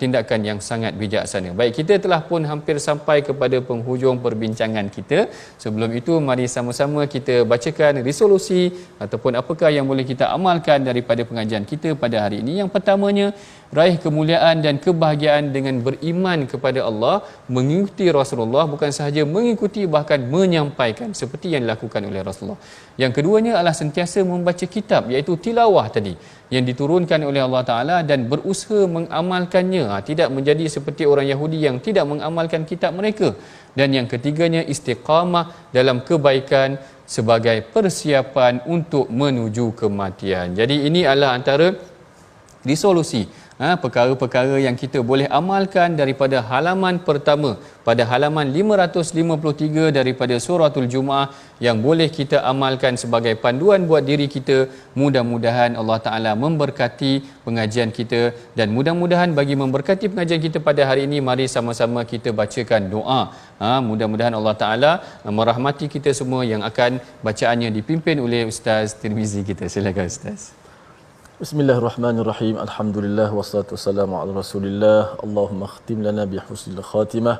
tindakan yang sangat bijaksana. Baik, kita telah pun hampir sampai kepada penghujung perbincangan kita. Sebelum itu, mari sama-sama kita bacakan resolusi ataupun apakah yang boleh kita amalkan daripada pengajian kita pada hari ini. Yang pertamanya, raih kemuliaan dan kebahagiaan dengan beriman kepada Allah, mengikuti Rasulullah, bukan sahaja mengikuti, bahkan menyampaikan seperti yang dilakukan oleh Rasulullah. Yang keduanya adalah sentiasa membaca kitab, iaitu tilawah tadi yang diturunkan oleh Allah Ta'ala, dan berusaha mengamalkannya, tidak menjadi seperti orang Yahudi yang tidak mengamalkan kitab mereka. Dan yang ketiganya, istiqamah dalam kebaikan, sebagai persiapan untuk menuju kematian. Jadi ini adalah antara resolusi perkara-perkara yang kita boleh amalkan daripada halaman pertama pada halaman 553 daripada suratul Jumaah yang boleh kita amalkan sebagai panduan buat diri kita. Mudah-mudahan Allah Ta'ala memberkati pengajian kita, dan mudah-mudahan bagi memberkati pengajian kita pada hari ini, mari sama-sama kita bacakan doa. Mudah-mudahan Allah Ta'ala merahmati kita semua yang akan bacaannya dipimpin oleh Ustaz Tirmizi kita. Silakan Ustaz. Bismillahirrahmanirrahim. Alhamdulillah wassalatu wassalamu ala Rasulillah. Allahumma khtim lana bi husnil khatimah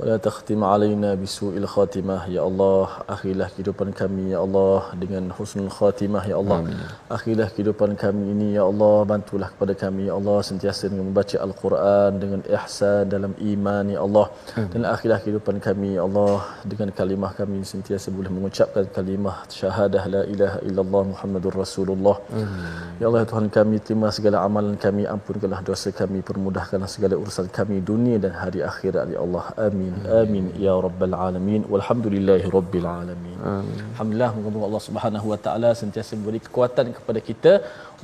wa la takhtim alaina bi su'il khatimah. Ya Allah, akhirlah kehidupan kami ya Allah dengan husnul khatimah ya Allah. Amin. Akhirlah kehidupan kami ini ya Allah, bantulah kepada kami ya Allah sentiasa dengan membaca Al-Quran dengan ihsan dalam iman ya Allah. Dan akhirlah kehidupan kami ya Allah dengan kalimah kami sentiasa boleh mengucapkan kalimah syahadah la ilaha illallah Muhammadur Rasulullah. Ya Allah ya Tuhan kami, terima segala amalan kami, ampunkanlah dosa kami, permudahkanlah segala urusan kami dunia dan hari akhirat ya Allah. Amin. Amin ya rabbal alamin. Walhamdulillahi rabbil alamin. Alhamdulillah, moga Allah Subhanahu wa taala sentiasa memberi kekuatan kepada kita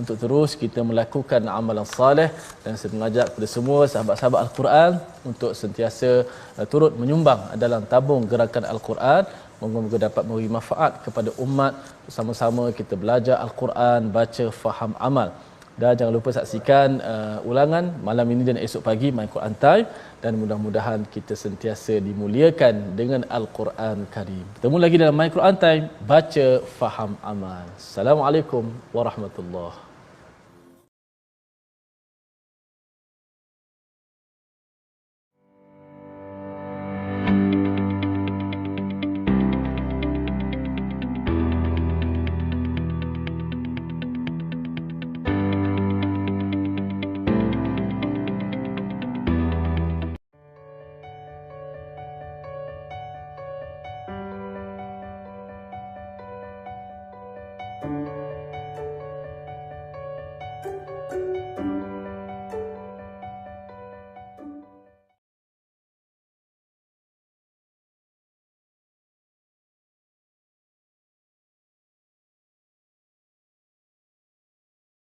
untuk terus kita melakukan amalan soleh, dan saya mengajak kepada semua sahabat-sahabat Al-Quran untuk sentiasa turut menyumbang dalam tabung gerakan Al-Quran. Moga-moga dapat memberi manfaat kepada umat. Bersama-sama kita belajar Al-Quran, baca, faham, amal. Dan jangan lupa saksikan ulangan malam ini dan esok pagi My Quran Time, dan mudah-mudahan kita sentiasa dimuliakan dengan Al-Quran Karim. Bertemu lagi dalam My Quran Time, baca, faham, amal. Assalamualaikum warahmatullahi